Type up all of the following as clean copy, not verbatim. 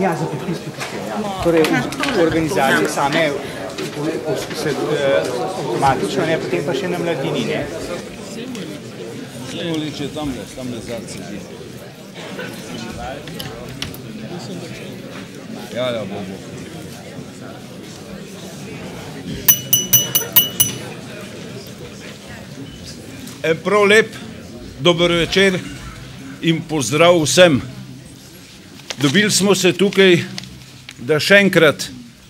Ja, za podpis peticije, ja. Torej, organizacije same se avtomatično, ne, potem pa še na Mladini, ne. Vse liče tamle zadci. Ja, bobo. Prav lep, dober večer in pozdrav vsem. Dobili smo se tukaj, da še enkrat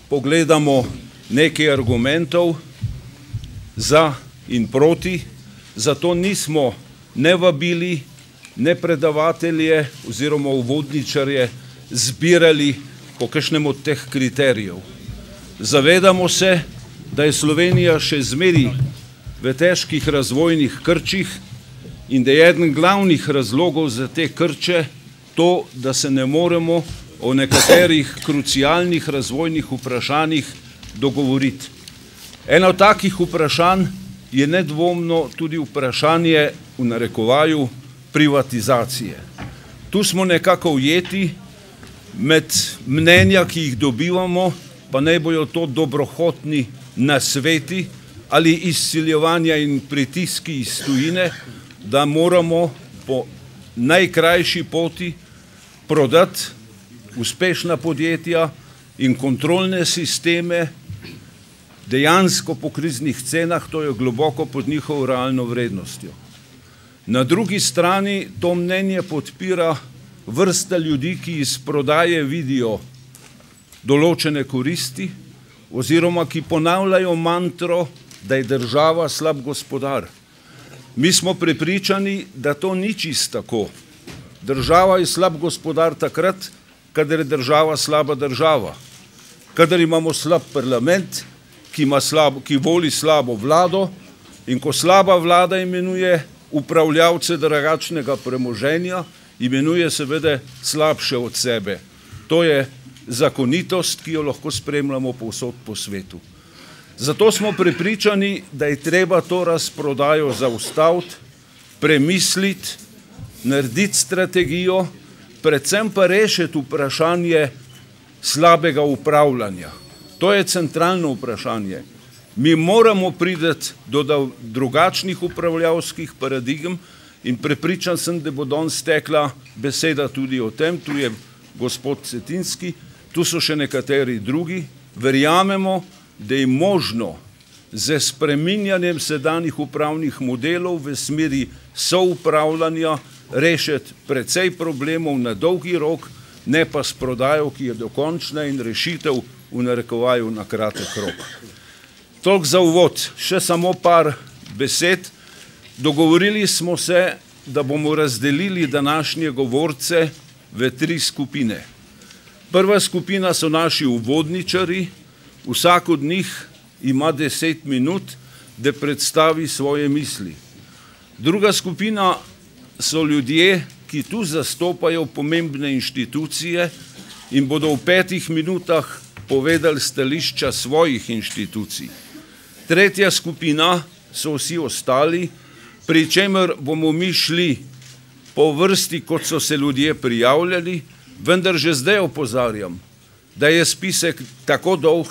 pogledamo nekaj argumentov za in proti, zato nismo ne vabili, ne predavatelje oziroma uvodničarje zbirali po kakšnem od teh kriterijev. Zavedamo se, da je Slovenija še zmeraj v težkih razvojnih krčih in da je eden glavnih razlogov za te krče to, da se ne moremo o nekaterih krucialnih razvojnih vprašanjih dogovoriti. Eno od takih vprašanj je nedvomno tudi vprašanje v narekovaju privatizacije. Tu smo nekako ujeti med mnenja, ki jih dobivamo, pa naj bojo to dobrohotni nasveti ali izsiljevanja in pritiski iz tujine, da moramo po najkrajši poti prodati uspešna podjetja in kontrolne sisteme dejansko po kriznih cenah, to je globoko pod njihovo realno vrednostjo. Na drugi strani to mnenje podpira vrsta ljudi, ki iz prodaje vidijo določene koristi oziroma ki ponavljajo mantro, da je država slab gospodar. Mi smo prepričani, da to ni čisto tako. Država je slab gospodar takrat, kadar je država slaba država. Kadar imamo slab parlament, ki voli slabo vlado in ko slaba vlada imenuje upravljavce drugačnega premoženja, imenuje seveda slabše od sebe. To je zakonitost, ki jo lahko spremljamo povsod po svetu. Zato smo prepričani, da je treba to razprodajo zaustaviti, premisliti, narediti strategijo, predvsem pa rešiti vprašanje slabega upravljanja. To je centralno vprašanje. Mi moramo priti do drugačnih upravljavskih paradigm in prepričan sem, da bo danes tekla beseda tudi o tem. Tu je gospod Cetinski, tu so še nekateri drugi. Verjamemo, da je možno z spreminjanjem sedanjih upravnih modelov v smeri soupravljanja rešiti precej problemov na dolgi rok, ne pa s prodajo, ki je dokončna in rešitev v narekovaju na kratek rok. Toliko za uvod, še samo par besed. Dogovorili smo se, da bomo razdelili današnje govorce v 3 skupine. Prva skupina so naši uvodničari, vsak od njih ima 10 minut, da predstavi svoje misli. Druga skupina so ljudje, ki tu zastopajo pomembne inštitucije in bodo v 5 minutah povedali stališča svojih inštitucij. Tretja skupina so vsi ostali, pri čemer bomo mi šli po vrsti, kot so se ljudje prijavljali, vendar že zdaj opozarjam, da je spisek tako dolg,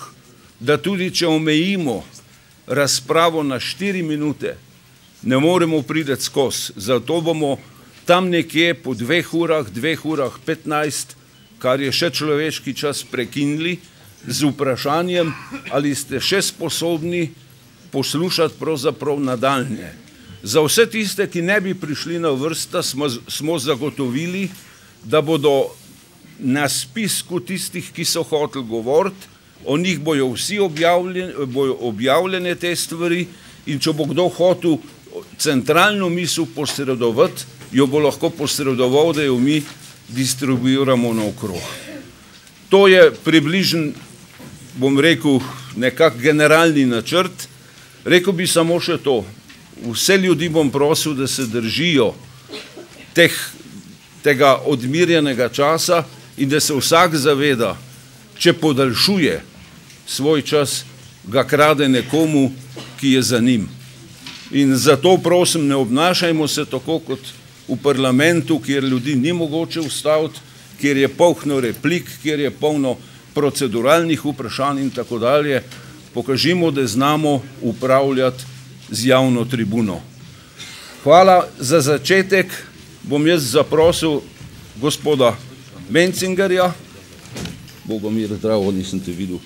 da tudi če omejimo razpravo na 4 minute, ne moremo priti skozi. Zato bomo tam nekje po 2 urah, 2 urah 15, kar je še človeški čas, prekinili z vprašanjem, ali ste še sposobni poslušati pravzaprav nadaljnje. Za vse tiste, ki ne bi prišli na vrsta, smo zagotovili, da bodo na spisku tistih, ki so hoteli govoriti, o njih bojo vsi objavljene te stvari in če bo kdo hotel centralno misel posredovati, jo bo lahko posredoval, da jo mi distribuiramo naokrog. To je približen, bom rekel, nekak generalni načrt. Rekel bi samo še to. Vse ljudi bom prosil, da se držijo tega odmirjenega časa in da se vsak zaveda, če podaljšuje svoj čas, ga krade nekomu, ki je za njim. In zato prosim, ne obnašajmo se tako kot v parlamentu, kjer ljudi ni mogoče ustaviti, kjer je polno replik, kjer je polno proceduralnih vprašanj in tako dalje. Pokažimo, da znamo upravljati z javno tribuno. Hvala za začetek. Bom jaz zaprosil gospoda Mencingerja, Bogomir, zdravo, nisem te videl,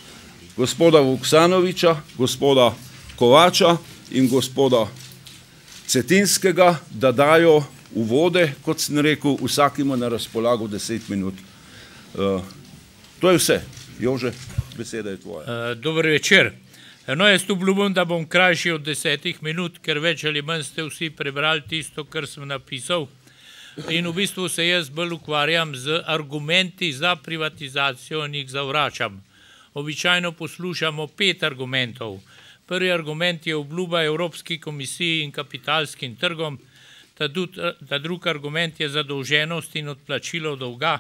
gospoda Vuksanoviča, gospoda Kovača in gospoda Cetinskega, da dajo uvode, kot sem rekel, vsak ima na razpolago 10 minut. To je vse. Jože, beseda je tvoja. Dober večer. No, jaz obljubim, da bom krajši od 10 minut, ker več ali manj ste vsi prebrali tisto, kar sem napisal. In v bistvu se jaz bolj ukvarjam z argumenti za privatizacijo in jih zavračam. Običajno poslušamo 5 argumentov. Prvi argument je obljuba Evropski komisiji in kapitalskim trgom, ta drugi argument je zadolženost in odplačilo dolga,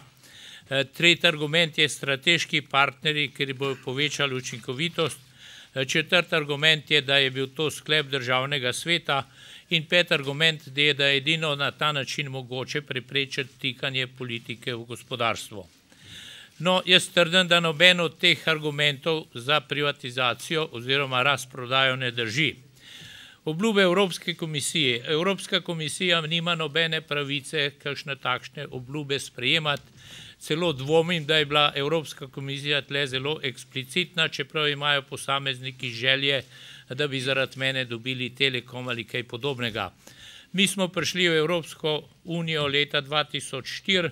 tretji argument je strateški partnerji, ker bodo povečali učinkovitost, četrti argument je, da je bil to sklep državnega sveta in peti argument je, da je edino na ta način mogoče preprečiti tikanje politike v gospodarstvo. No, jaz trdim, da noben od teh argumentov za privatizacijo oziroma razprodajo ne drži. Obljube Evropske komisije. Evropska komisija nima nobene pravice, kakšne takšne obljube sprejemati. Celo dvomim, da je bila Evropska komisija tle zelo eksplicitna, čeprav imajo posamezniki želje, da bi zaradi mene dobili Telekom ali kaj podobnega. Mi smo prišli v Evropsko unijo leta 2004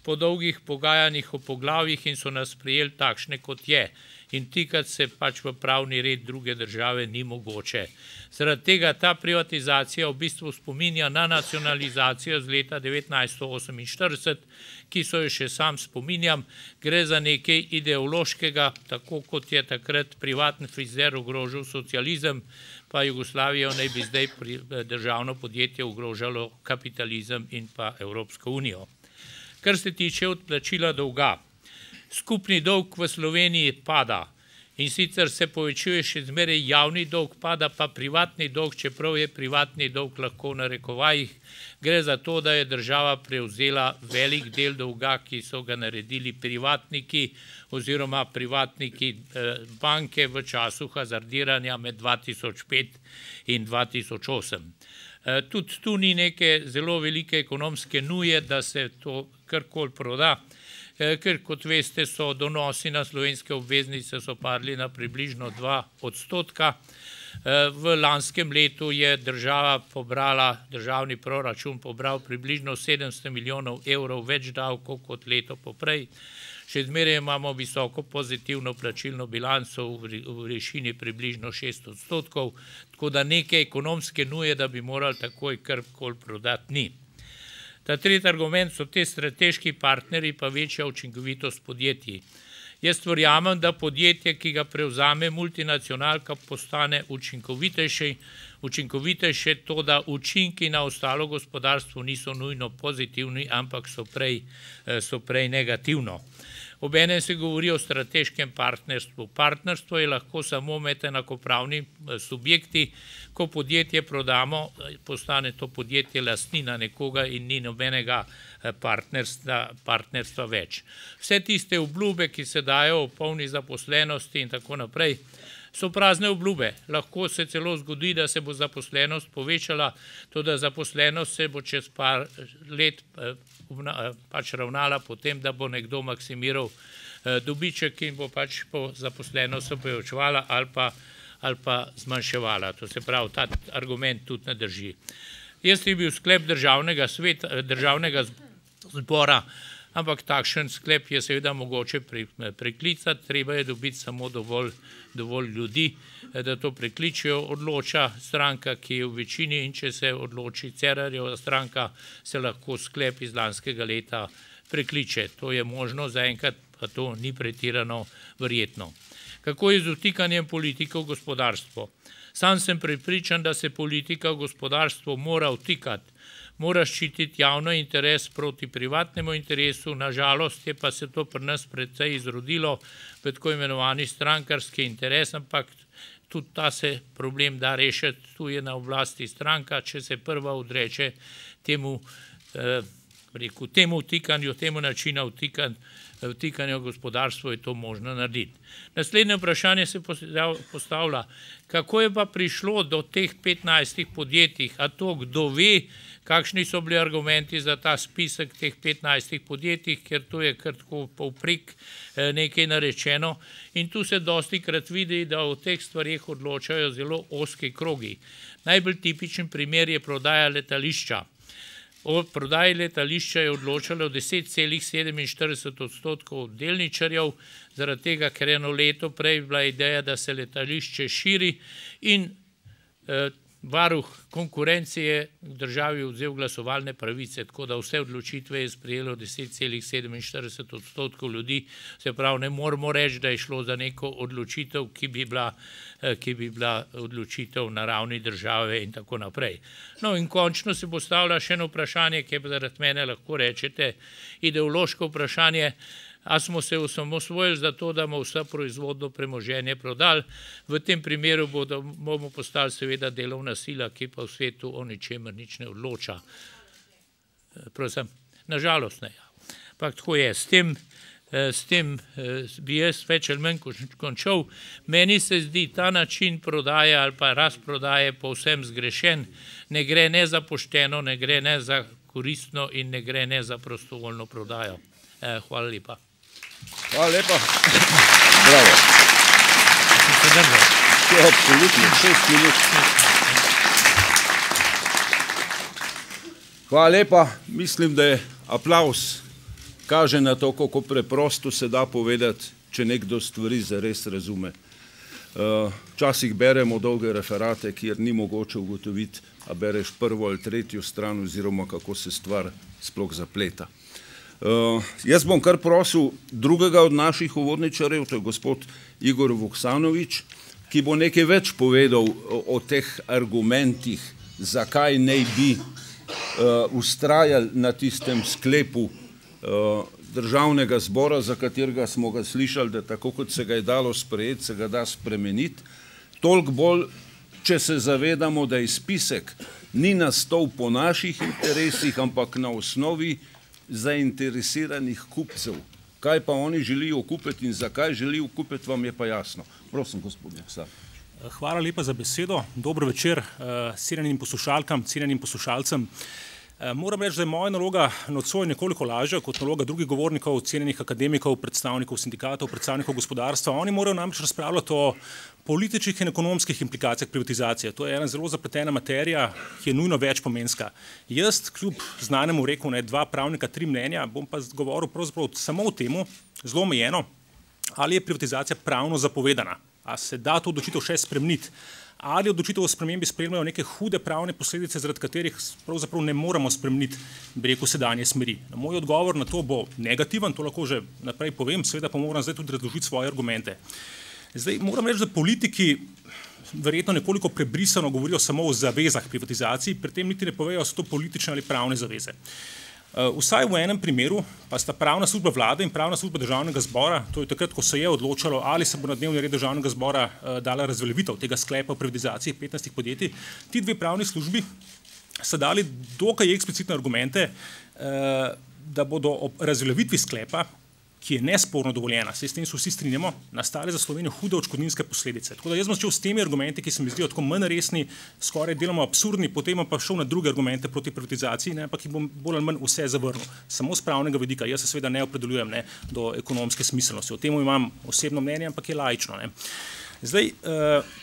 po dolgih pogajanjih o poglavjih in so nas prijeli takšne, kot je. In tikati se pač v pravni red druge države ni mogoče. Zaradi tega ta privatizacija v bistvu spominja na nacionalizacijo z leta 1948, ki so jo še sam spominjam. Gre za nekaj ideološkega, tako kot je takrat privatni frizer ogrožal socializem, pa Jugoslavijo naj bi zdaj državno podjetje ogrožalo kapitalizem in pa Evropsko unijo. Kar se tiče odplačila dolga. Skupni dolg v Sloveniji pada in sicer se povečuje še zmeraj javni dolg, pada pa privatni dolg, čeprav je privatni dolg lahko v narekovajih. Gre za to, da je država prevzela velik del dolga, ki so ga naredili privatniki oziroma privatniki banke v času hazardiranja med 2005 in 2008. Tudi tu ni neke zelo velike ekonomske nuje, da se to karkoli proda, ker kot veste so donosi na slovenske obveznice so padli na približno 2%. V lanskem letu je država pobrala, državni proračun pobral približno 700 milijonov evrov več davkov kot leto poprej. Še zmeraj imamo visoko pozitivno plačilno bilanco v višini približno 6%, tako da neke ekonomske nuje, da bi morali takoj karkoli prodati, ni. Ta tretji argument so te strateški partnerji pa večja učinkovitost podjetij. Jaz verjamem, da podjetje, ki ga prevzame multinacionalka, postane učinkovitejše, to, da učinki na ostalo gospodarstvo niso nujno pozitivni, ampak so prej negativno. Obenem se govori o strateškem partnerstvu. Partnerstvo je lahko samo med enakopravnimi subjekti. Ko podjetje prodamo, postane to podjetje lastnina nekoga in ni nobenega partnerstva več. Vse tiste obljube, ki se dajo o polni zaposlenosti in tako naprej, so prazne obljube. Lahko se celo zgodi, da se bo zaposlenost povečala, toda zaposlenost se bo čez par let pač ravnala potem, da bo nekdo maksimiral dobiček in bo pač po zaposlenost se povečevala ali pa zmanjševala. To se pravi, ta argument tudi ne drži. Jaz je bil sklep državnega zbora, ampak takšen sklep je seveda mogoče preklicati, treba je dobiti samo dovolj ljudi, da to prekličijo. Odloča stranka, ki je v večini, in če se odloči Cerarjeva stranka, se lahko sklep iz lanskega leta prekliče. To je možno, zaenkrat pa to ni pretirano verjetno. Kako je z vtikanjem politike v gospodarstvo? Sam sem prepričan, da se politika v gospodarstvo mora vtikati. Mora ščititi javno interes proti privatnemu interesu, nažalost je pa se to pri nas precej izrodilo v tako imenovani strankarski interes, ampak tudi ta se problem da rešiti, tu je na oblasti stranka, če se prva odreče temu, temu vtikanju, temu načinu vtikanja v gospodarstvo, je to možno narediti. Naslednje vprašanje se postavlja, kako je pa prišlo do teh 15 podjetij, a to kdo ve, kakšni so bili argumenti za ta spisek teh 15 podjetij, ker to je kar tako povprek nekaj narečeno in tu se dostikrat vidi, da o teh stvarih odločajo zelo ozki krogi. Najbolj tipičen primer je prodaja letališča. O prodaji letališča je odločalo 10,47% delničarjev, zaradi tega, ker eno leto prej bila ideja, da se letališče širi in varuh konkurencije v državi vzel glasovalne pravice, tako da vse odločitve je sprejelo 10,47% ljudi, se pravi, ne moramo reči, da je šlo za neko odločitev, ki bi bila odločitev na ravni države in tako naprej. No in končno se postavlja še eno vprašanje, ki je zaradi mene lahko rečete ideološko vprašanje, a smo se osamosvojili za to, da bomo vse proizvodno premoženje prodali. V tem primeru bomo postali seveda delovna sila, ki pa v svetu o ničemer nič ne odloča. Prosim, nažalost ne. Ampak tako je, s tem bi jaz več ali manj končal. Meni se zdi ta način prodaje ali pa razprodaje povsem zgrešen. Ne gre ne za pošteno, ne gre ne za koristno in ne gre ne za prostovoljno prodajo. Hvala lepa. Hvala lepa. Bravo. Absolutno, 6 minut. Hvala lepa. Mislim, da je aplavz kaže na to, kako preprosto se da povedati, če nekdo stvari zares razume. Včasih beremo dolge referate, kjer ni mogoče ugotoviti, a bereš prvo ali tretjo stran oziroma kako se stvar sploh zapleta. Jaz bom kar prosil drugega od naših uvodničarjev, to je gospod Igor Vuksanovič, ki bo nekaj več povedal o teh argumentih, zakaj naj bi vztrajali na tistem sklepu Državnega zbora, za katerega smo ga slišali, da tako kot se ga je dalo sprejeti, se ga da spremeniti. Toliko bolj, če se zavedamo, da je spisek ni nastal po naših interesih, ampak na osnovi zainteresiranih kupcev. Kaj pa oni želijo kupiti in zakaj želijo kupiti, vam je pa jasno. Prosim, gospod Vuksanovič. Hvala lepa za besedo. Dober večer cenjenim poslušalkam, cenjenim poslušalcem. Moram reči, da je moja naloga nocoj nekoliko lažja kot naloga drugih govornikov, cenjenih akademikov, predstavnikov sindikatov, predstavnikov gospodarstva. Oni morajo namreč razpravljati o političnih in ekonomskih implikacijah privatizacije. To je ena zelo zapletena materija, ki je nujno večpomenska. Jaz, kljub znanemu reku, ne, 2 pravnika, 3 mnenja, bom pa govoril pravzaprav samo o temu, zelo omejeno, ali je privatizacija pravno zapovedana. A se da to odločitev še spremeniti? Ali odločitev o spremembi spremljajo neke hude pravne posledice, zaradi katerih pravzaprav ne moremo spremeniti, bi rekel, sedanje smeri. Moj odgovor na to bo negativen, to lahko že naprej povem, seveda pa moram zdaj tudi razložiti svoje argumente. Zdaj, moram reči, da politiki verjetno nekoliko prebrisano govorijo samo o zavezah privatizaciji, pri tem niti ne povejo, so to politične ali pravne zaveze. Vsaj v enem primeru pa sta pravna služba vlade in pravna služba državnega zbora, to je takrat, ko se je odločalo, ali se bo na dnevni red državnega zbora dala razveljavitev tega sklepa o privatizaciji 15 podjetij, ti 2 pravni službi so dali dokaj eksplicitne argumente, da bodo ob razveljavitvi sklepa, ki je nesporno dovoljena, se s tem vsi strinjamo, nastale za Slovenijo hude odškodninske posledice. Tako da jaz bom začel s temi argumenti, ki se mi zdijo tako manj resni, skoraj deloma absurdni, potem pa šel na druge argumente proti privatizaciji, ne, ampak jih bom bolj ali manj vse zavrnil. Samo z pravnega vidika, jaz se seveda ne opredeljujem do ekonomske smiselnosti. O tem imam osebno mnenje, ampak je laično. Ne. Zdaj,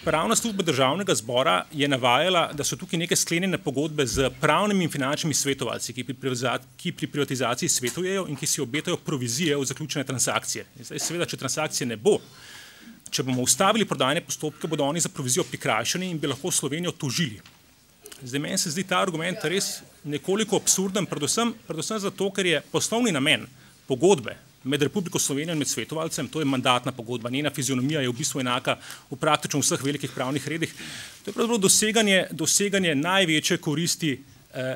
pravna služba državnega zbora je navajala, da so tukaj neke sklenjene pogodbe z pravnimi in finančnimi svetovalci, ki pri privatizaciji svetujejo in ki si obetajo provizije v zaključene transakcije. Zdaj, seveda, če transakcije ne bo, če bomo ustavili prodajne postopke, bodo oni za provizijo prikrajšani in bi lahko Slovenijo tožili. Zdaj, meni se zdi ta argument res nekoliko absurden, predvsem zato, ker je poslovni namen pogodbe med Republiko Slovenijo in med svetovalcem, to je mandatna pogodba, njena fizionomija je v bistvu enaka v praktično vseh velikih pravnih redih. To je pravzaprav doseganje največje koristi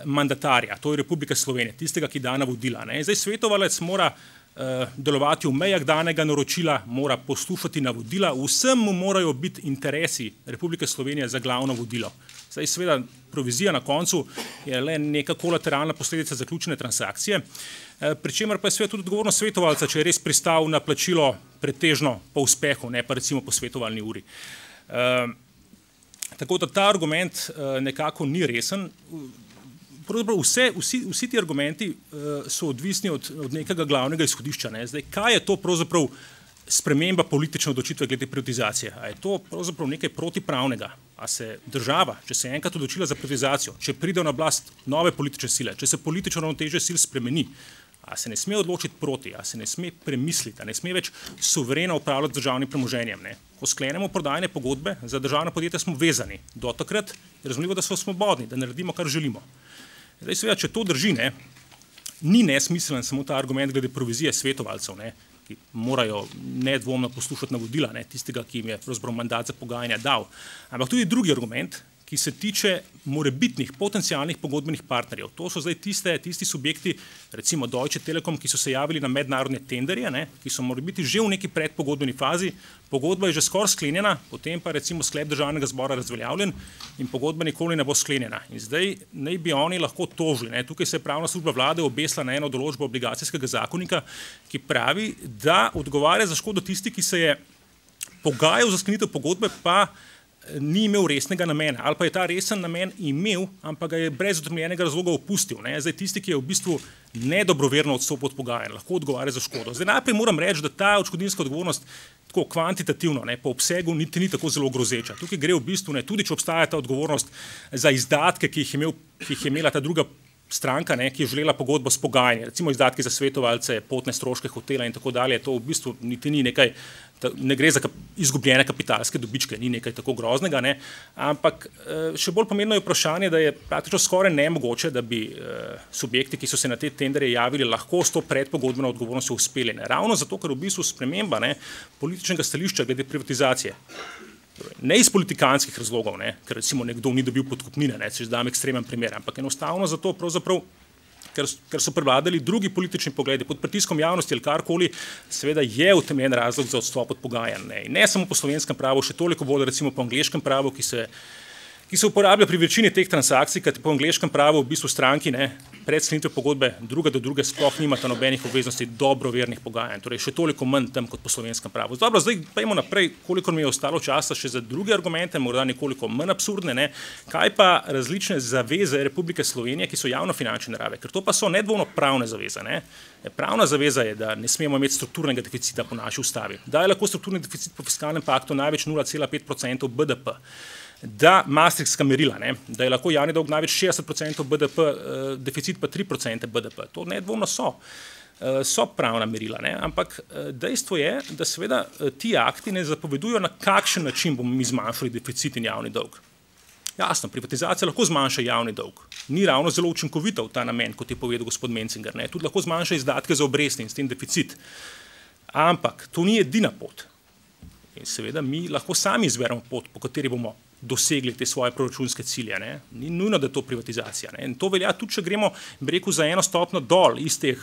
mandatarja, to je Republika Slovenije, tistega, ki da navodila. Zdaj, svetovalec mora delovati v mejah danega naročila, mora poslušati navodila, vsem mu morajo biti interesi Republike Slovenije za glavno vodilo. Zdaj, seveda, provizija na koncu je le neka kolateralna posledica zaključene transakcije, pri čemer pa je seveda tudi odgovornost svetovalca, če je res pristal na plačilo pretežno po uspehu, ne pa recimo po svetovalni uri. Tako da ta argument nekako ni resen. Vsi ti argumenti so odvisni od nekega glavnega izhodišča. Ne? Zdaj, kaj je to pravzaprav sprememba politične odločitve glede privatizacije? A je to pravzaprav nekaj protipravnega? A se država, če se je enkrat odločila za privatizacijo, če pride na oblast nove politične sile, če se politično ravnotežje sil spremeni, a se ne sme odločiti proti, a se ne sme premisliti, a ne sme več suvereno upravljati z državnim premoženjem. Ne? Ko sklenemo prodajne pogodbe, za državna podjetja smo vezani. Do takrat je razumljivo, da smo svobodni, da naredimo, kar želimo. Zdaj, seveda, če to drži, ne, ni nesmiselen samo ta argument glede provizije svetovalcev, ne, ki morajo nedvomno poslušati navodila, ne, tistega, ki jim je pravzaprav mandat za pogajanja dal. Ampak tudi drugi argument, ki se tiče morebitnih potencialnih pogodbenih partnerjev. To so zdaj tisti subjekti, recimo Deutsche Telekom, ki so se javili na mednarodne tenderje, ne, ki so morebiti že v neki predpogodbeni fazi, pogodba je že skoraj sklenjena, potem pa recimo sklep državnega zbora razveljavljen in pogodba nikoli ne bo sklenjena. In zdaj naj bi oni lahko tožili. Ne. Tukaj se je pravna služba vlade obesila na eno določbo obligacijskega zakonika, ki pravi, da odgovarja za škodo tisti, ki se je pogajal za sklenitev pogodbe, pa ni imel resnega namena, ali pa je ta resen namen imel, ampak ga je brez utemeljenega razloga opustil. Ne? Zdaj, tisti, ki je v bistvu nedobroverno odstopil od pogajanj, lahko odgovarja za škodo. Zdaj, najprej moram reči, da ta odškodninska odgovornost tako kvantitativno, ne, po obsegu ni tako zelo grozeča. Tukaj gre v bistvu, ne, tudi če obstaja ta odgovornost za izdatke, ki jih je imela ta druga stranka, ne, ki je želela pogodbo s pogajanji, recimo izdatki za svetovalce, potne stroške hotela in tako dalje, to v bistvu niti ni nekaj, ne gre za izgubljene kapitalske dobičke, ni nekaj tako groznega, ne, ampak še bolj pomembno je vprašanje, da je praktično skoraj nemogoče, da bi subjekti, ki so se na te tenderje javili, lahko s to predpogodbeno odgovornostjo uspeli. Ne. Ravno zato, ker v bistvu sprememba, ne, političnega stališča glede privatizacije, ne iz politikanskih razlogov, ne, ker recimo nekdo ni dobil podkupnine, ne, če dam ekstremen primer, ampak enostavno zato pravzaprav, ker so prevladali drugi politični pogledi pod pritiskom javnosti ali karkoli, seveda je utemeljen razlog za odstop od pogajanj. Ne samo po slovenskem pravu, še toliko bolj recimo po angleškem pravu, ki se uporablja pri večini teh transakcij, kajti po angleškem pravu v bistvu stranki, ne, pred sklenitvijo pogodbe druga do druge sploh nimata nobenih obveznosti dobrovernih pogajanj, torej še toliko manj tam kot po slovenskem pravu. Dobro, zdaj pojdimo naprej, kolikor mi je ostalo časa še za druge argumente, morda nekoliko manj absurdne, ne. Kaj pa različne zaveze Republike Slovenije, ki so javnofinančne narave, ker to pa so nedvomno pravne zaveze, ne. Pravna zaveza je, da ne smemo imeti strukturnega deficita po naši ustavi, da je lahko strukturni deficit po fiskalnem paktu največ 0,5% BDP. Da maastrichtska merila, ne, da je lahko javni dolg največ 60% BDP, deficit pa 3% BDP. To nedvomno so pravna merila, ne, ampak dejstvo je, da seveda ti akti ne zapovedujo, na kakšen način bomo mi zmanjšali deficit in javni dolg. Jasno, privatizacija lahko zmanjša javni dolg. Ni ravno zelo učinkovita v ta namen, kot je povedal gospod Mencinger. Ne. Tudi lahko zmanjša izdatke za obresti in s tem deficit. Ampak to ni edina pot. In seveda mi lahko sami izberemo pot, po kateri bomo dosegli te svoje proračunske cilje. Ne. Ni nujno, da je to privatizacija. Ne. In to velja tudi, če gremo, bi rekel, za eno stopnjo dol iz teh,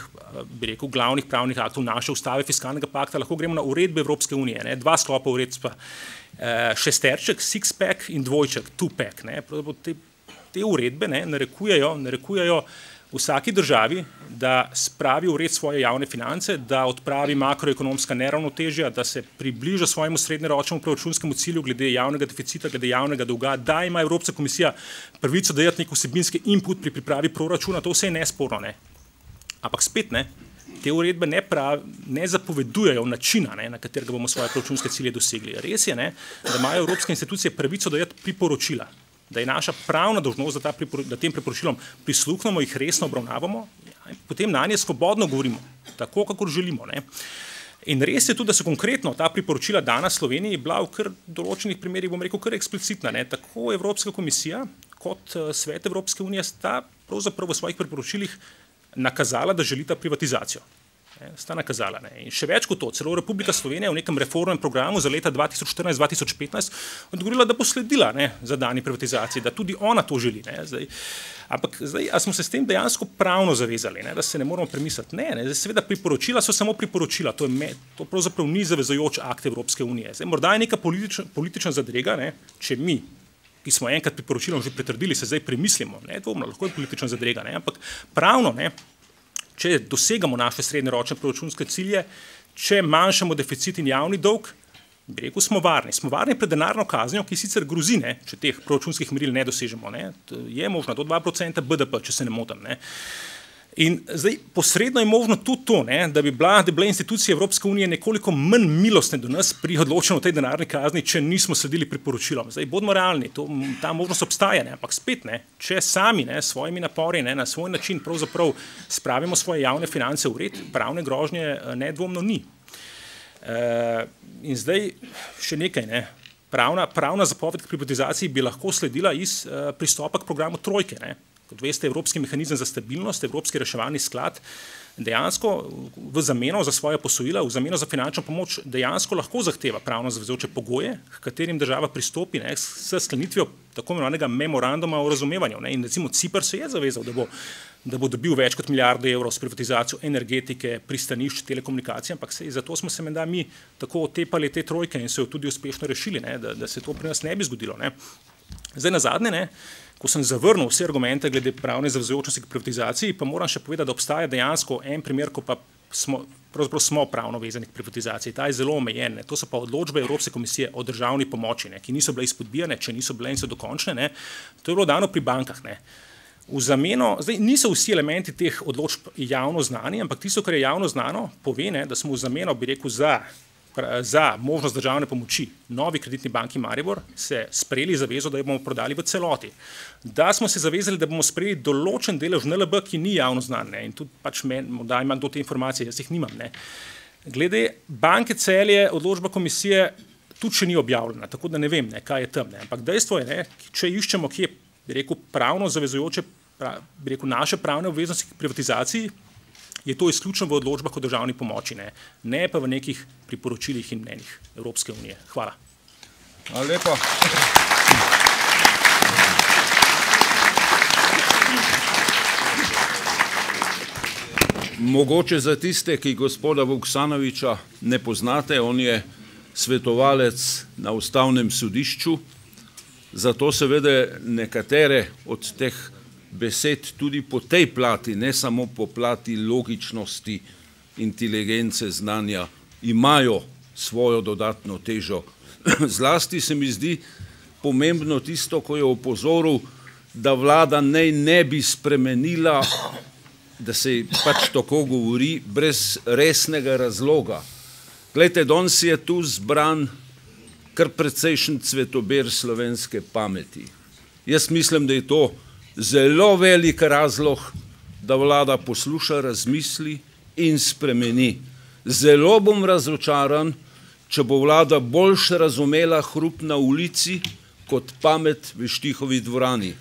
bi rekel, glavnih pravnih aktov naše ustave, fiskalnega pakta, lahko gremo na uredbe Evropske unije. Ne. Dva sklopa uredb, šesterček, six-pack in dvojček, two-pack. Te uredbe, ne, narekujejo vsaki državi, da spravi v red svoje javne finance, da odpravi makroekonomska neravnotežja, da se približa svojemu srednjeročnemu proračunskemu cilju glede javnega deficita, glede javnega dolga, da ima Evropska komisija pravico dajati nek vsebinski input pri pripravi proračuna, to vse je nesporno. Ne. Ampak spet ne, te uredbe ne zapovedujejo načina, ne, na katerega bomo svoje proračunske cilje dosegli. Res je, ne, da imajo evropske institucije pravico dajati priporočila, da je naša pravna dolžnost, da tem priporočilom prisluhnemo, jih resno obravnavamo, in potem na nje svobodno govorimo, tako, kakor želimo. Ne. In res je tudi, da so konkretno ta priporočila dana Sloveniji bila v kar določenih primerih, bom rekel, kar eksplicitna. Ne. Tako Evropska komisija kot Svet Evropske unije sta pravzaprav v svojih priporočilih nakazala, da želita privatizacijo. sta nakazala. In še več kot to, celo Republika Slovenija v nekem reformnem programu za leta 2014-2015 odgovorila, da bo sledila zadani privatizaciji, da tudi ona to želi. Ampak zdaj, a smo se s tem dejansko pravno zavezali, da se ne moramo premisliti? Ne, seveda priporočila so samo priporočila, to pravzaprav ni zavezujoč akt Evropske unije. Zdaj, morda je neka politična zadrega, če mi, ki smo enkrat priporočilom že pritrdili, se zdaj premislimo, dvomno, lahko je politična zadrega, ampak pravno, če dosegamo naše srednjeročne proračunske cilje, če manjšamo deficit in javni dolg, bi rekel, smo varni. Smo varni pred denarno kaznijo, ki sicer grozi, če teh proračunskih meril ne dosežemo. Je možno do 2% BDP, če se ne motim. In zdaj posredno je možno tudi to, da bi bile institucije Evropske unije nekoliko manj milostne do nas pri odločanju o tej denarni kazni, če nismo sledili priporočilom. Zdaj bodimo realni, ta možnost obstaja, ampak spet, če sami s svojimi napori na svoj način pravzaprav spravimo svoje javne finance v red, pravne grožnje nedvomno ni. In zdaj še nekaj, pravna zapoved k privatizaciji bi lahko sledila iz pristopa k programu Trojke. Kot veste, Evropski mehanizem za stabilnost, Evropski reševalni sklad dejansko v zameno za svoje posojila, v zameno za finančno pomoč dejansko lahko zahteva pravno zavezujoče pogoje, k katerim država pristopi s sklenitvijo tako imenovanega memoranduma o razumevanju. In recimo Ciper se je zavezal, da bo dobil več kot milijardo evrov s privatizacijo energetike, pristanišč, telekomunikacije, ampak zato smo se menda mi tako otepali te trojke in se jo tudi uspešno rešili, da se to pri nas ne bi zgodilo. Zdaj nazadnje, ko sem zavrnil vse argumente glede pravne zavezujočnosti k privatizaciji, pa moram še povedati, da obstaja dejansko en primer, ko pa smo pravno vezani k privatizaciji. Ta je zelo omejen. To so pa odločbe Evropske komisije o državni pomoči, ki niso bile izpodbijane, če niso bile in so dokončne. To je bilo dano pri bankah. V zameno, zdaj niso vsi elementi teh odločb javno znani, ampak tisto, kar je javno znano, pove, da smo v zameno, bi rekel, za možnost državne pomoči novi kreditni banki Maribor se sprejeli zavezo, da jo bomo prodali v celoti. Da smo se zavezali, da bomo sprejeli določen delež NLB, ki ni javno znan. In tudi morda ima kdo te informacije, jaz jih nimam. Glede banke Celje, odločba komisije tudi še ni objavljena, tako da ne vem, kaj je tam. Ampak dejstvo je, če iščemo, kje bi rekel pravno zavezujoče, bi rekel naše pravne obveznosti k privatizaciji, je to izključno v odločbah o državni pomoči, ne pa v nekih priporočilih in mnenjih Evropske unije. Hvala. Hvala lepa. Mogoče za tiste, ki gospoda Vuksanoviča ne poznate, on je svetovalec na Ustavnem sodišču, zato seveda nekatere od teh besed tudi po tej plati, ne samo po plati logičnosti, inteligence, znanja, imajo svojo dodatno težo. Zlasti se mi zdi pomembno tisto, ko je opozoril, da vlada ne bi spremenila, da se pač tako govori, brez resnega razloga. Glejte, danes je tu zbran kar precejšen cvetober slovenske pameti. Jaz mislim, da je to zelo velik razlog, da vlada posluša, razmisli in spremeni. Zelo bom razočaran, če bo vlada boljše razumela hrup na ulici kot pamet v Štihovi dvorani.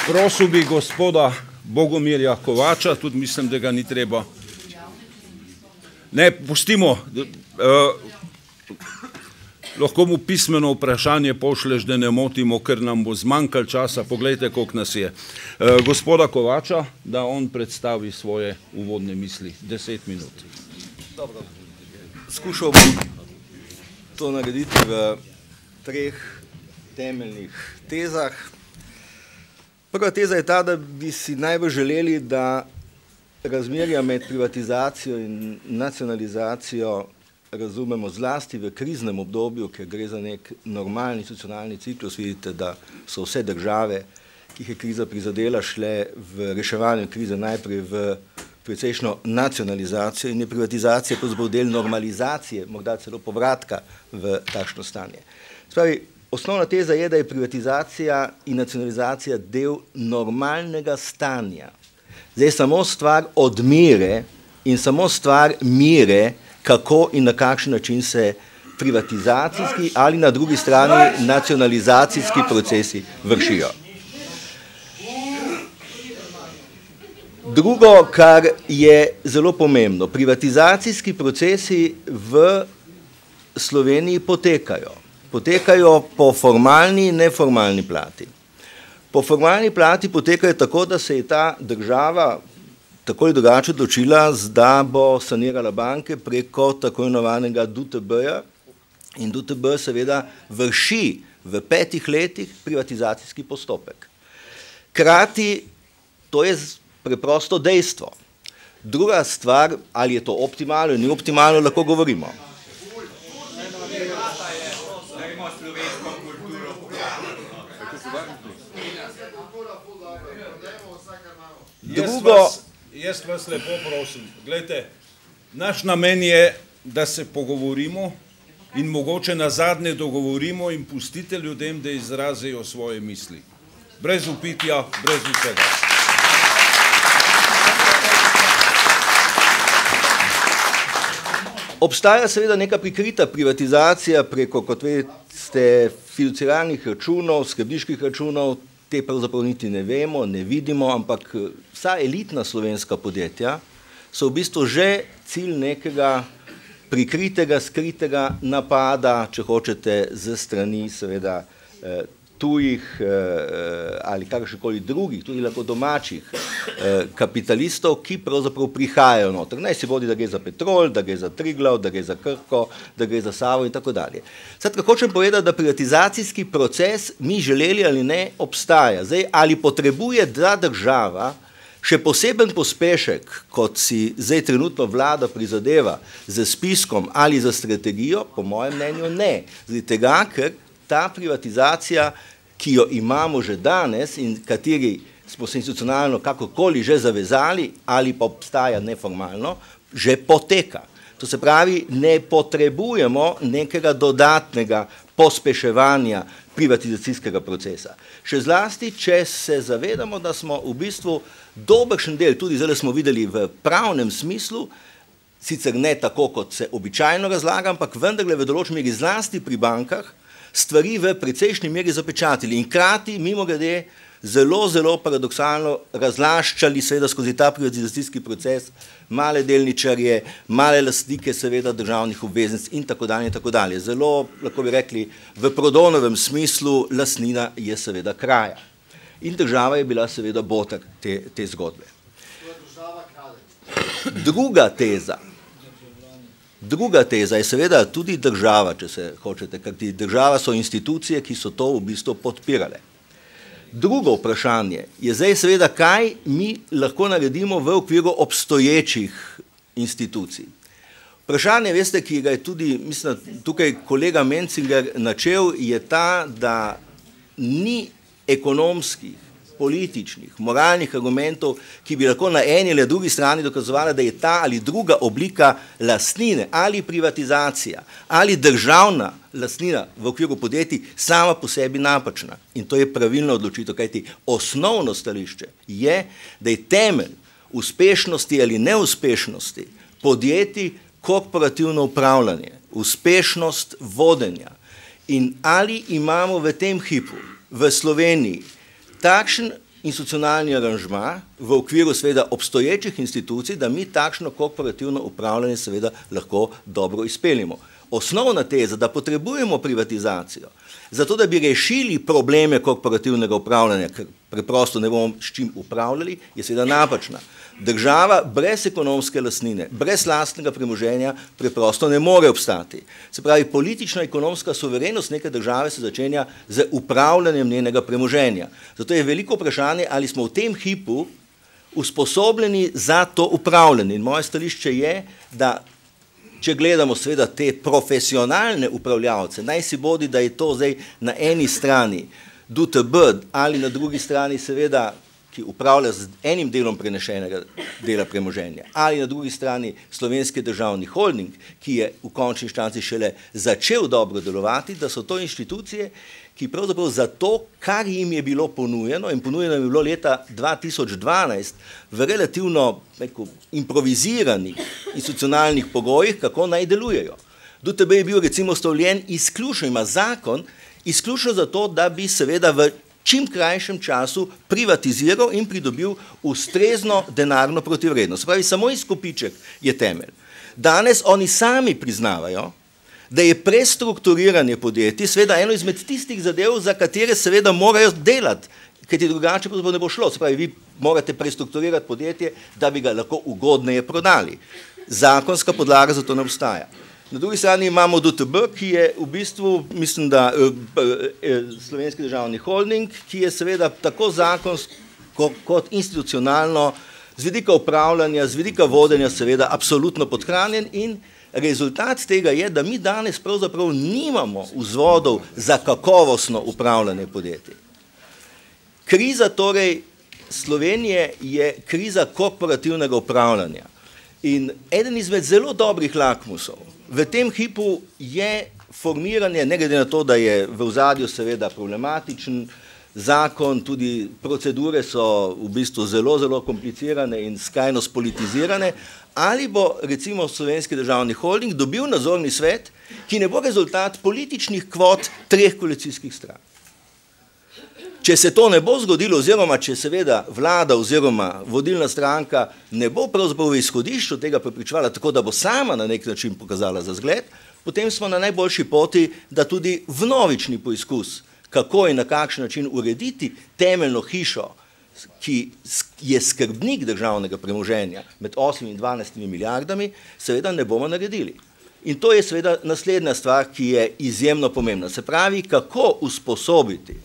Prosil bi gospoda Bogomirja Kovača, tudi mislim, da ga ni treba. Ne, pustimo. Lahko mu pismeno vprašanje pošleš, da ne motimo, ker nam bo zmanjkalo časa. Poglejte, koliko nas je. Gospoda Kovača, da on predstavi svoje uvodne misli. 10 minut. Dobro. Skušal bom to narediti v 3 temeljnih tezah. Prva teza je ta, da bi si najbolj želeli, da razmerja med privatizacijo in nacionalizacijo razumemo zlasti v kriznem obdobju, ker gre za nek normalni institucionalni ciklus. Vidite, da so vse države, ki jih je kriza prizadela, šle v reševanju krize najprej v precejšno nacionalizacijo in je privatizacija pravzaprav del normalizacije, morda celo povratka v takšno stanje. Spravi, osnovna teza je, da je privatizacija in nacionalizacija del normalnega stanja. Zdaj samo stvar odmere in samo stvar mire, kako in na kakšen način se privatizacijski ali na drugi strani nacionalizacijski procesi vršijo. Drugo, kar je zelo pomembno, privatizacijski procesi v Sloveniji potekajo. Potekajo po formalni in neformalni plati. Po formalni plati potekajo tako, da se je ta država tako ali drugače odločila, da bo sanirala banke preko tako imenovanega DUTB-ja in DUTB seveda vrši v 5 letih privatizacijski postopek. Krati, to je preprosto dejstvo. Druga stvar, ali je to optimalno ali ni optimalno, lahko govorimo. Jaz vas lepo prosim, gledajte, naš namen je, da se pogovorimo in mogoče nazadnje dogovorimo in pustite ljudem, da izrazijo svoje misli. Brez vpitja, brez vsega. Obstaja seveda neka prikrita privatizacija preko, kot veste, fiduciarnih računov, skrbniških računov, te pravzaprav niti ne vemo, ne vidimo, ampak vsa elitna slovenska podjetja so v bistvu že cilj nekega prikritega, skritega napada, če hočete, ze strani seveda tujih ali kakršnihkoli drugih, tudi lahko domačih kapitalistov, ki pravzaprav prihajajo noter. Naj si bodi, da gre za Petrol, da gre za Triglav, da gre za Krko, da gre za Savo in tako dalje. Skratka, hočem povedati, da privatizacijski proces, mi želeli ali ne, obstaja. Zdaj, ali potrebuje ta država še poseben pospešek, kot si zdaj trenutno vlada prizadeva z spiskom ali za strategijo, po mojem mnenju ne. Zdaj tega, ker ta privatizacija, ki jo imamo že danes in kateri smo se institucionalno kakorkoli že zavezali ali pa obstaja neformalno, že poteka. To se pravi, ne potrebujemo nekega dodatnega pospeševanja privatizacijskega procesa. Še zlasti, če se zavedamo, da smo v bistvu dobršen del, tudi zdaj smo videli v pravnem smislu, sicer ne tako, kot se običajno razlaga, ampak vendarle v določeni meri zlasti pri bankah, stvari v precejšnji meri zapečatili in krati, mimogrede, zelo, zelo paradoksalno razlaščali seveda skozi ta privatizacijski proces male delničarje, male lastnike seveda državnih obveznic in tako dalje in tako dalje. Zelo, lahko bi rekli, v Prodonovem smislu lastnina je seveda kraja. In država je bila seveda boter te zgodbe. Druga teza je seveda tudi država, če se hočete, kajti država so institucije, ki so to v bistvu podpirale. Drugo vprašanje je zdaj seveda, kaj mi lahko naredimo v okviru obstoječih institucij. Vprašanje, veste, ki ga je tudi, mislim, tukaj kolega Mencinger načel, je ta, da ni ekonomskih, političnih, moralnih argumentov, ki bi lahko na eni ali drugi strani dokazovali, da je ta ali druga oblika lastnine ali privatizacija ali državna lastnina v okviru podjetij sama po sebi napačna. In to je pravilna odločitev, kajti osnovno stališče je, da je temelj uspešnosti ali neuspešnosti podjetij korporativno upravljanje, uspešnost vodenja. In ali imamo v tem hipu v Sloveniji takšen institucionalni aranžma v okviru seveda obstoječih institucij, da mi takšno korporativno upravljanje seveda lahko dobro izpeljemo. Osnovna teza, da potrebujemo privatizacijo, zato da bi rešili probleme korporativnega upravljanja, ker preprosto ne bomo s čim upravljali, je seveda napačna. Država brez ekonomske lastnine, brez lastnega premoženja preprosto ne more obstati. Se pravi, politična ekonomska suverenost neke države se začenja z upravljanjem njenega premoženja. Zato je veliko vprašanje, ali smo v tem hipu usposobljeni za to upravljanje. In moje stališče je, da če gledamo seveda te profesionalne upravljavce, naj si bodi, da je to zdaj na eni strani DUTB ali na drugi strani seveda, ki upravlja z enim delom prenešenega dela premoženja, ali na drugi strani Slovenski državni holding, ki je v končni inštanci šele začel dobro delovati, da so to inštitucije, ki pravzaprav za to, kar jim je bilo ponujeno, in ponujeno je bilo leta 2012 v relativno improviziranih institucionalnih pogojih, kako naj delujejo. DUTB je bil recimo ustavljen izključno, ima zakon, izključno zato, da bi seveda v čim krajšem času privatiziral in pridobil ustrezno denarno protivrednost. Se pravi, samo izkupiček je temelj. Danes oni sami priznavajo, da je prestrukturiranje podjetij seveda eno izmed tistih zadev, za katere seveda morajo delati, ker ti drugače ne bo šlo. Se pravi, vi morate prestrukturirati podjetje, da bi ga lahko ugodneje prodali. Zakonska podlaga za to ne obstaja. Na drugi strani imamo DUTB, ki je v bistvu, mislim, da Slovenski državni holding, ki je seveda tako zakonsko kot institucionalno z vidika upravljanja, z vidika vodenja seveda absolutno podhranjen in rezultat tega je, da mi danes pravzaprav nimamo vzvodov za kakovostno upravljanje podjetij. Kriza torej Slovenije je kriza korporativnega upravljanja in eden izmed zelo dobrih lakmusov v tem hipu je formiranje, ne glede na to, da je v ozadju seveda problematičen zakon, tudi procedure so v bistvu zelo komplicirane in skrajno spolitizirane, ali bo recimo Slovenski državni holding dobil nadzorni svet, ki ne bo rezultat političnih kvot 3 koalicijskih strank. Če se to ne bo zgodilo, oziroma če seveda vlada oziroma vodilna stranka ne bo pravzaprav v izhodišču tega prepričevala tako, da bo sama na nek način pokazala za zgled, potem smo na najboljši poti, da tudi vnovični poizkus, kako in na kakšen način urediti temeljno hišo, ki je skrbnik državnega premoženja med 8 in 12 milijardami, seveda ne bomo naredili. In to je seveda naslednja stvar, ki je izjemno pomembna. Se pravi, kako usposobiti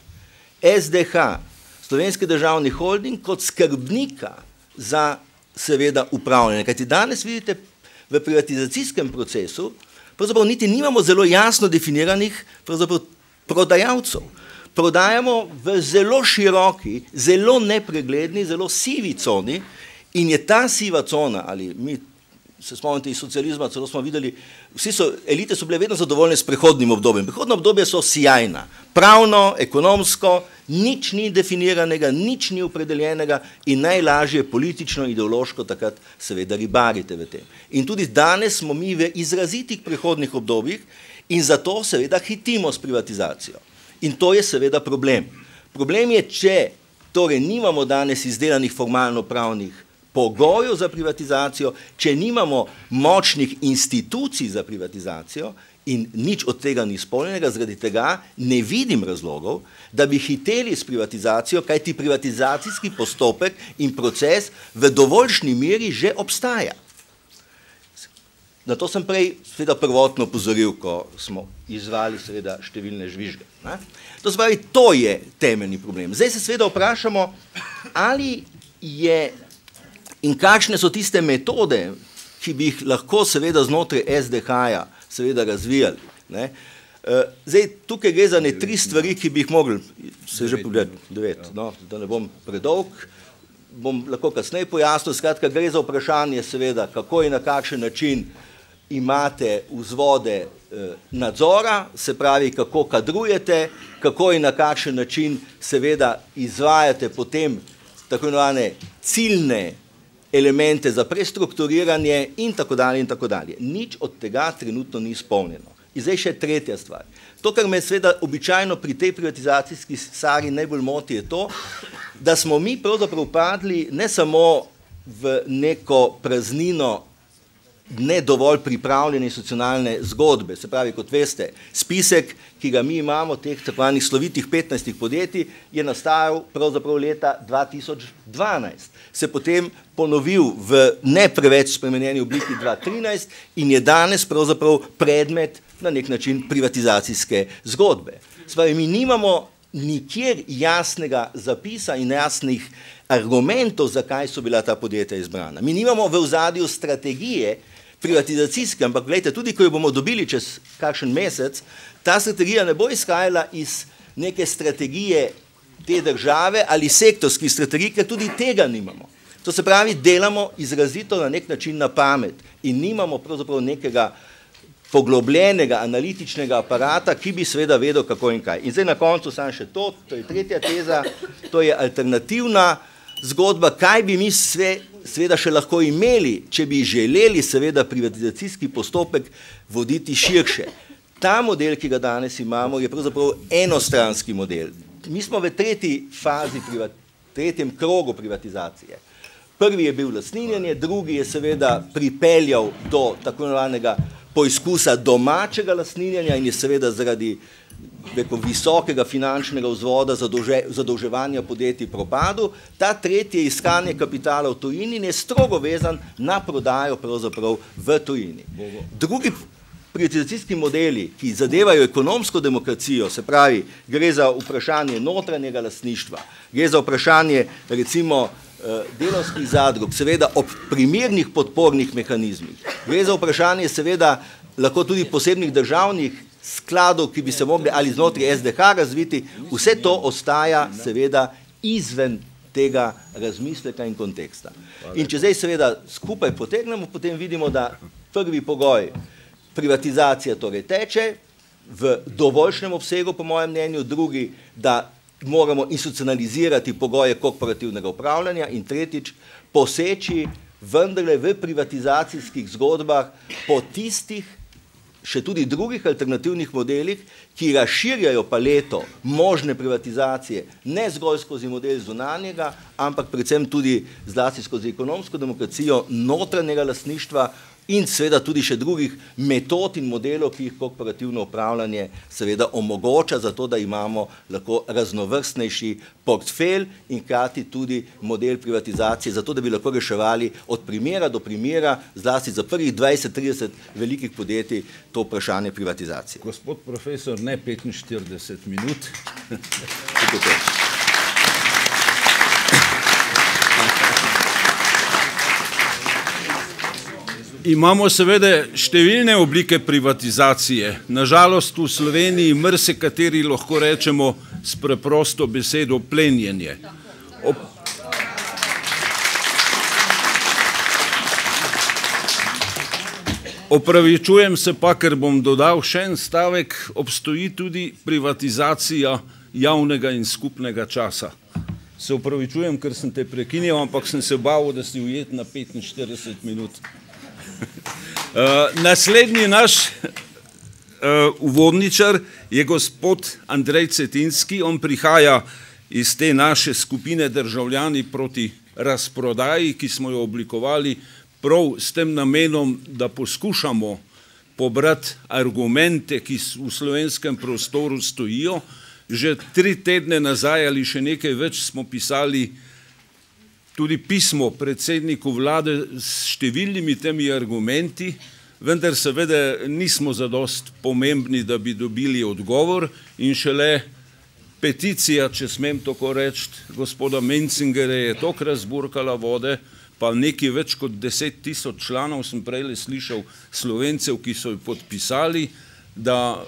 SDH, Slovenski državni holding, kot skrbnika za seveda upravljanje. Kajti danes vidite v privatizacijskem procesu, pravzaprav niti nimamo zelo jasno definiranih pravzaprav prodajalcev. Prodajamo v zelo široki, zelo nepregledni, zelo sivi coni in je ta siva cona, ali mi se spomnite iz socializma, celo smo videli, elite so bile vedno zadovoljne s prehodnim obdobjem. Prehodno obdobje so sijajna, pravno, ekonomsko, nič ni definiranega, nič ni opredeljenega in najlažje politično, ideološko takrat seveda ribarite v tem. In tudi danes smo mi v izrazitih prehodnih obdobjih in zato seveda hitimo s privatizacijo. In to je seveda problem. Problem je, če torej nimamo danes izdelanih formalno-pravnih pogojev za privatizacijo, če nimamo močnih institucij za privatizacijo in nič od tega ni izpolnjenega, zaradi tega ne vidim razlogov, da bi hiteli s privatizacijo, kajti privatizacijski postopek in proces v dovoljšni meri že obstaja. Na to sem prej seveda prvotno opozoril, ko smo izvali seveda številne žvižge. To se pravi, to je temeljni problem. Zdaj se seveda vprašamo, ali je in kakšne so tiste metode, ki bi jih lahko seveda znotraj SDH-ja seveda razvijali. Zdaj, tukaj gre za 3 stvari, ki bi jih mogli, se že pogledati, 9, no, da ne bom predolg, bom lahko kasneje pojasnil, skratka, gre za vprašanje seveda, kako in na kakšen način imate vzvode nadzora, se pravi, kako kadrujete, kako in na kakšen način seveda izvajate potem tako imenovane ciljne elemente za prestrukturiranje in tako dalje in tako dalje. Nič od tega trenutno ni izpolnjeno. In zdaj še tretja stvar. To, kar me seveda običajno pri tej privatizacijski sagi najbolj moti, je to, da smo mi pravzaprav padli ne samo v neko praznino ne dovolj pripravljene institucionalne zgodbe. Se pravi, kot veste, spisek, ki ga mi imamo, teh tako zvanih slovitih 15 podjetij, je nastajal pravzaprav leta 2012. Se potem ponovil v ne preveč spremenjeni obliki 2013 in je danes pravzaprav predmet na nek način privatizacijske zgodbe. Se pravi, mi nimamo nikjer jasnega zapisa in jasnih argumentov, zakaj so bila ta podjetja izbrana. Mi nimamo v ozadju strategije privatizacijske, ampak gledajte, tudi ko jo bomo dobili čez kakšen mesec, ta strategija ne bo izhajala iz neke strategije te države ali sektorskih strategij, ker tudi tega nimamo. To se pravi, delamo izrazito na nek način na pamet in nimamo pravzaprav nekega poglobljenega analitičnega aparata, ki bi seveda vedel, kako in kaj. In zdaj na koncu samo še to je tretja teza, to je alternativna zgodba, kaj bi mi seveda še lahko imeli, če bi želeli seveda privatizacijski postopek voditi širše. Ta model, ki ga danes imamo, je pravzaprav enostranski model. Mi smo v tretjem krogu privatizacije. Prvi je bil lastninjenje, drugi je seveda pripeljal do tako imenovanega poizkusa domačega lastninjenja in je seveda zaradi visokega finančnega vzvoda zadolževanja podjetij propadu. Ta tretji je iskanje kapitala v tujini in je strogo vezan na prodajo pravzaprav v tujini. Drugi privatizacijski modeli, ki zadevajo ekonomsko demokracijo, se pravi, gre za vprašanje notranjega lastništva, gre za vprašanje recimo delavskih zadrug, seveda ob primernih podpornih mehanizmih, gre za vprašanje seveda lahko tudi posebnih državnih skladov, ki bi se mogli ali znotraj SDH razviti, vse to ostaja seveda izven tega razmisleka in konteksta. In če zdaj seveda skupaj potegnemo, potem vidimo, da prvi pogoj privatizacija torej teče v dovoljšnem obsegu, po mojem mnenju, drugi, da moramo institucionalizirati pogoje korporativnega upravljanja in tretjič, poseči vendarle v privatizacijskih zgodbah po tistih, še tudi drugih alternativnih modelih, ki razširjajo paleto možne privatizacije, ne zgolj skozi model zunanjega, ampak predvsem tudi zlasti skozi ekonomsko demokracijo notranjega lastništva in seveda tudi še drugih metod in modelov, ki jih korporativno upravljanje seveda omogoča, zato da imamo lahko raznovrstnejši portfelj in hkrati tudi model privatizacije, zato da bi lahko reševali od primera do primera, zlasti za prvih 20-30 velikih podjetij, to vprašanje privatizacije. Gospod profesor, ne 45 minut. Imamo seveda številne oblike privatizacije. Nažalost v Sloveniji marsikateri lahko rečemo s preprosto besedo plenjenje. Opravičujem se pa, ker bom dodal še en stavek, obstoji tudi privatizacija javnega in skupnega časa. Se opravičujem, ker sem te prekinil, ampak sem se bal, da si ujet na 45 minut. Naslednji naš uvodničar je gospod Andrej Cetinski. On prihaja iz te naše skupine Državljani proti razprodaji, ki smo jo oblikovali prav s tem namenom, da poskušamo pobrati argumente, ki v slovenskem prostoru stojijo. Že 3 tedne nazaj ali še nekaj več smo pisali tudi pismo predsedniku vlade s številnimi temi argumenti, vendar seveda nismo zadost pomembni, da bi dobili odgovor in šele peticija, če smem tako reči, gospoda Mencingera je toliko razburkala vode, pa nekaj več kot 10 000 članov sem prejle slišal Slovencev, ki so jo podpisali, da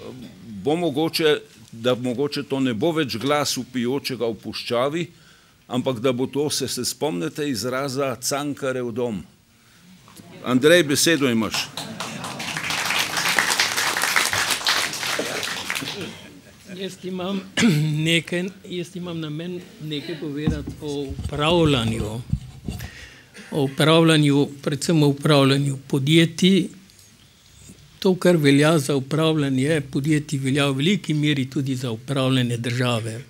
mogoče to ne bo več glas vpijočega v puščavi, ampak da bo to, se spomnite izraza Cankarjev dom. Andrej, besedo imaš. Jaz imam namen nekaj povedati o upravljanju, predvsem o upravljanju podjetij. To, kar velja za upravljanje podjetij, velja v veliki meri tudi za upravljanje države.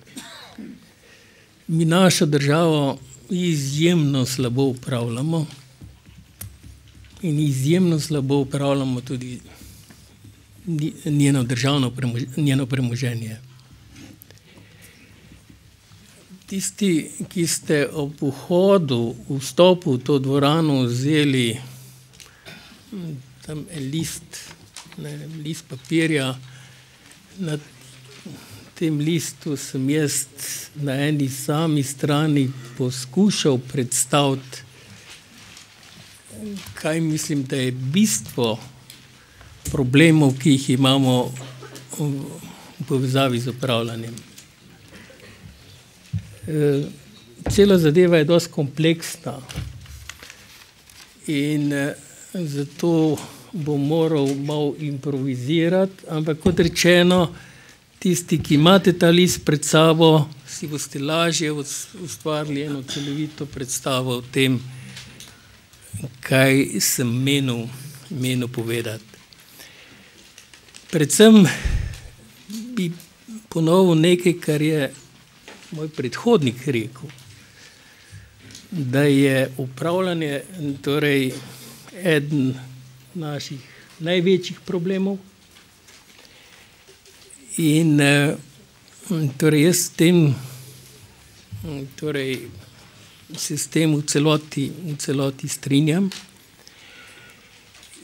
Mi našo državo izjemno slabo upravljamo in izjemno slabo upravljamo tudi njeno premoženje. Tisti, ki ste ob vstopu v to dvorano vzeli tam list papirja, na tem listu sem jaz na eni sami strani poskušal predstaviti, kaj mislim, da je bistvo problemov, ki jih imamo v povezavi z upravljanjem. Cela zadeva je dosti kompleksna in zato bom moral malo improvizirati, ampak kot rečeno, tisti, ki imate ta list pred sabo, si boste lažje ustvarili eno celovito predstavo o tem, kaj sem menil povedati. Predvsem bi ponovil nekaj, kar je moj predhodnik rekel, da je upravljanje torej eden naših največjih problemov in torej jaz se s tem v celoti strinjam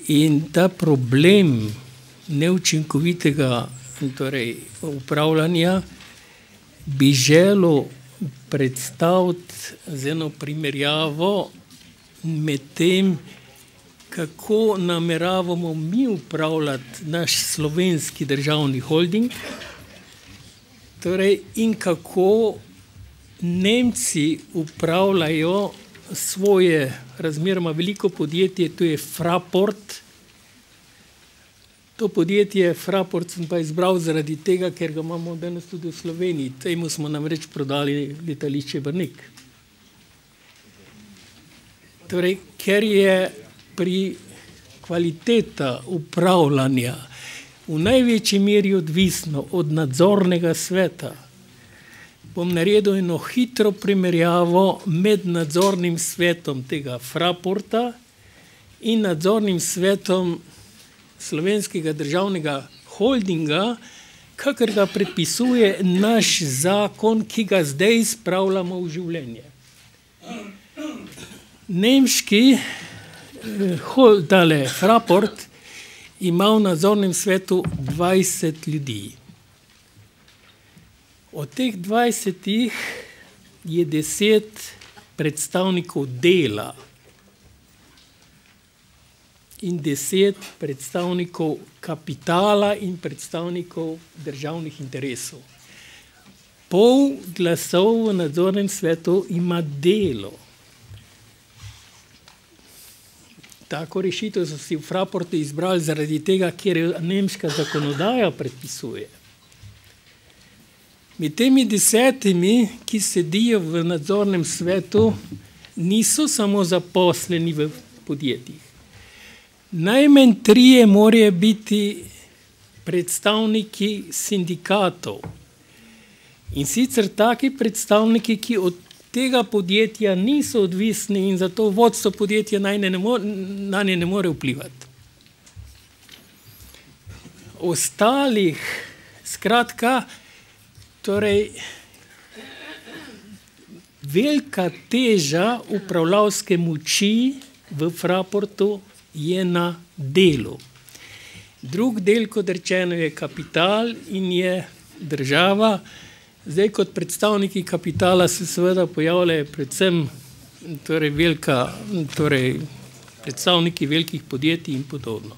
in ta problem neučinkovitega upravljanja bi želel predstaviti z eno primerjavo med tem, kako nameravamo mi upravljati naš slovenski državni holding, in kako Nemci upravljajo svoje razmeroma veliko podjetje, to je Fraport. To podjetje Fraport sem pa izbral zaradi tega, ker ga imamo danes tudi v Sloveniji. Temu smo namreč prodali letališče Brnik. Ker je pri kvaliteta upravljanja v največji meri odvisno od nadzornega sveta, bom naredil eno hitro primerjavo med nadzornim svetom tega Fraporta in nadzornim svetom Slovenskega državnega holdinga, kakor ga predpisuje naš zakon, ki ga zdaj spravljamo v življenje. Nemški Fraport ima v nadzornem svetu 20 ljudi. Od teh 20 je 10 predstavnikov dela in 10 predstavnikov kapitala in predstavnikov državnih interesov. Pol glasov v nadzornem svetu ima delo. Tako rešitev so si v Fraportu izbrali zaradi tega, ker je nemška zakonodaja predpisuje. Med temi 10, ki sedijo v nadzornem svetu, niso samo zaposleni v podjetjih. Najmanj 3 morajo biti predstavniki sindikatov. In sicer taki predstavniki, ki od tega podjetja niso odvisni in zato vodstvo podjetja na nje ne more vplivati. Ostalih, skratka, velika teža upravljavske moči v Fraportu je na delu. Drug del, kot rečeno, je kapital in je država. Zdaj, kot predstavniki kapitala se seveda pojavljajo predvsem predstavniki velikih podjetij in podobno.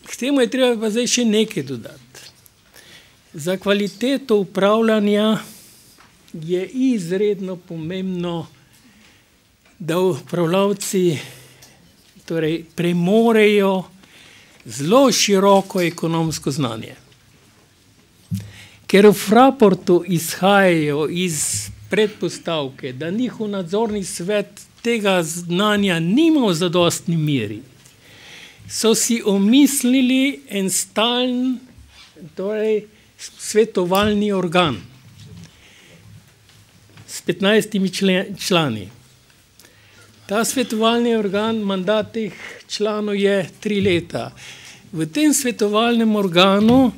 K temu je treba pa zdaj še nekaj dodati. Za kvaliteto upravljanja je izredno pomembno, da upravljavci premorejo zelo široko ekonomsko znanje. Ker v Fraportu izhajajo iz predpostavke, da njihov nadzorni svet tega znanja nima v zadostni meri, so si omislili en stalen, svetovalni organ s 15 člani. Ta svetovalni organ, mandat teh članov je 3 leta. V tem svetovalnem organu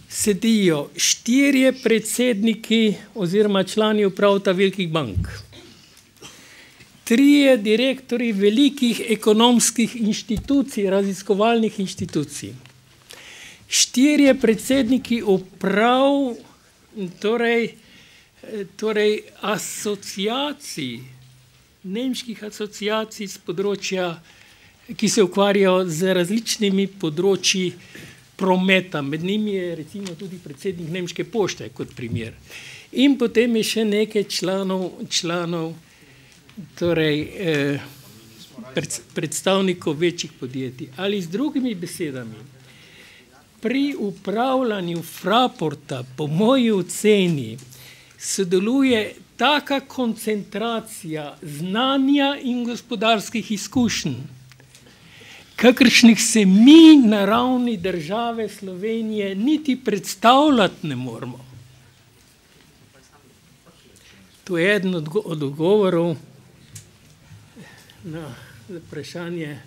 sedijo 4 predsedniki oziroma člani uprav velikih bank, 3 direktorji velikih ekonomskih inštitucij, raziskovalnih inštitucij, 4 predsedniki uprav, asociacij, nemških asociacij z področja, ki se ukvarjajo z različnimi področji prometa. Med njimi je recimo tudi predsednik Nemške pošte kot primer. In potem je še nekaj članov predstavnikov večjih podjetij. Ali z drugimi besedami, pri upravljanju Fraporta, po moji oceni, sodeluje taka koncentracija znanja in gospodarskih izkušenj, kakršnih se mi na ravni države Slovenije niti predstavljati ne moremo. To je eden od odgovorov na vprašanje,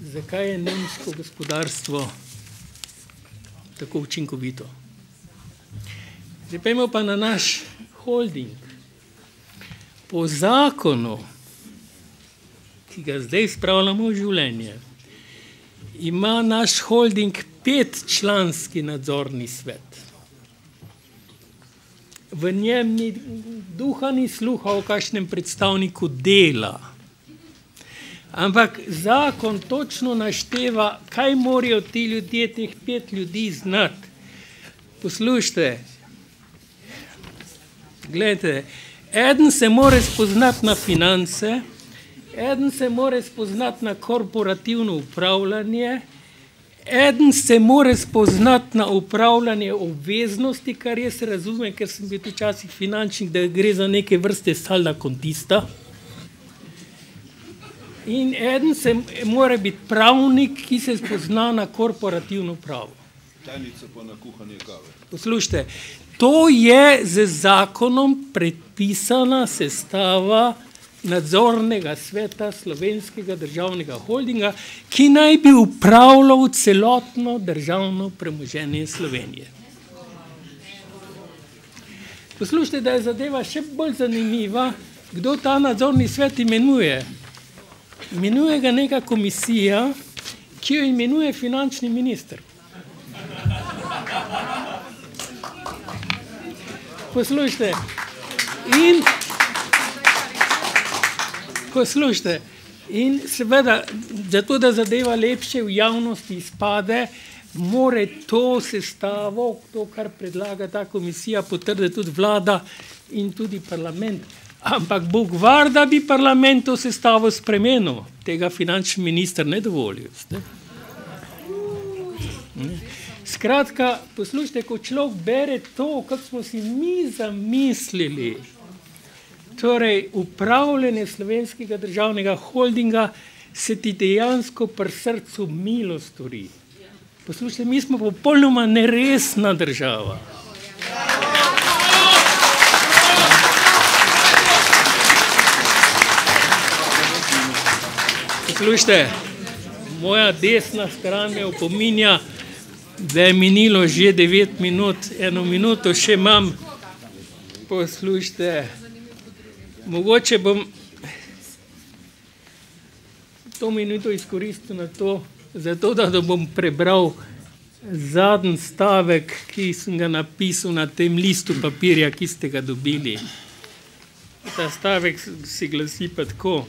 zakaj je nemško gospodarstvo tako učinkovito. Zdaj pa imamo pa na naš holding. Po zakonu, ki ga zdaj spravljamo v življenje, ima naš holding 5-članski nadzorni svet. V njem ni duha ni sluha o kakšnem predstavniku dela. Ampak zakon točno našteva, kaj morajo ti ljudje, teh 5 ljudi znati. Poslušajte, gledajte, eden se mora spoznati na finance, eden se mora spoznati na korporativno upravljanje, eden se mora spoznati na upravljanje obveznosti, kar jaz razumem, ker sem bil včasih finančnik, da gre za neke vrste salda kontista. In eden se mora biti pravnik, ki se spozna na korporativno pravo. Tajnica pa na kuhanje kave. Poslušajte, to je z zakonom predpisana sestava nadzornega sveta Slovenskega državnega holdinga, ki naj bi upravljal celotno državno premoženje Slovenije. Poslušajte, da je zadeva še bolj zanimiva, kdo ta nadzorni svet imenuje. Imenuje ga neka komisija, ki jo imenuje finančni minister. Poslušajte, in seveda, zato da zadeva lepše v javnosti izpade, more to sestavo, to, kar predlaga ta komisija, potrditi tudi vlada in tudi parlament. Ampak Bog var, da bi parlament to sestavo spremenil. Tega finančni minister ne dovolijo. Skratka, poslušajte, ko človek bere to, kako smo si mi zamislili, torej upravljanje Slovenskega državnega holdinga, se ti dejansko pri srcu milo stori. Poslušajte, mi smo popolnoma neresna država. Poslušajte, moja desna stran me opominja, da je minilo že 9 minut, 1 minuto še imam. Poslušajte, mogoče bom to minuto izkoristil na to, zato da bom prebral zadnji stavek, ki sem ga napisal na tem listu papirja, ki ste ga dobili. Ta stavek se glasi pa tako.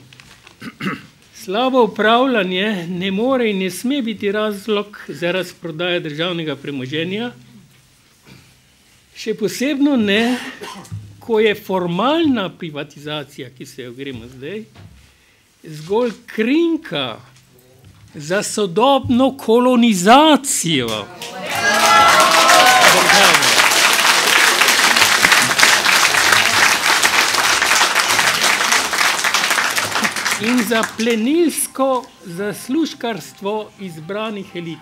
Slabo upravljanje ne more in ne sme biti razlog za razprodajo državnega premoženja, še posebno ne, ko je formalna privatizacija, ki se jo gremo zdaj, zgolj krinka za sodobno kolonizacijo države. In za plenilsko zaslužkarstvo izbranih elit.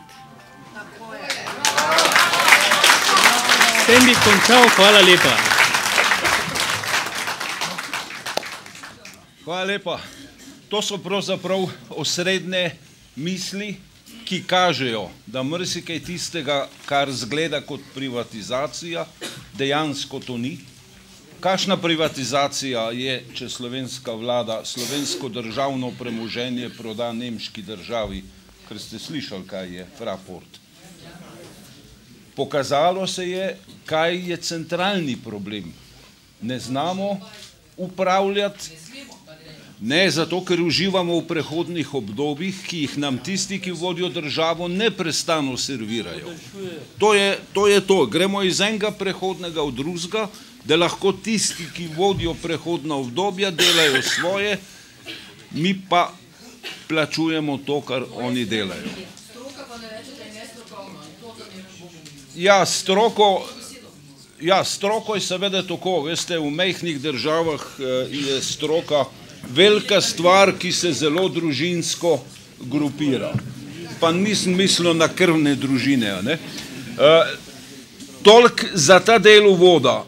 S tem bi končal, hvala lepa. Hvala lepa. To so pravzaprav osrednje misli, ki kažejo, da marsikaj tistega, kar zgleda kot privatizacija, dejansko to ni. Kakšna privatizacija je, če slovenska vlada slovensko državno premoženje proda nemški državi, ker ste slišali, kaj je Fraport. Pokazalo se je, kaj je centralni problem. Ne znamo upravljati, ne zato, ker uživamo v prehodnih obdobjih, ki jih nam tisti, ki vodijo državo, neprestano servirajo. To je to. Gremo iz enega prehodnega v drugega, da lahko tisti, ki vodijo prehodna obdobja, delajo svoje, mi pa plačujemo to, kar oni delajo. Ja, stroko, Ja, stroko je seveda tako, veste, v majhnih državah je stroka velika stvar, ki se zelo družinsko grupira. Pa nisem mislil na krvne družine. Toliko za ta del uvoda.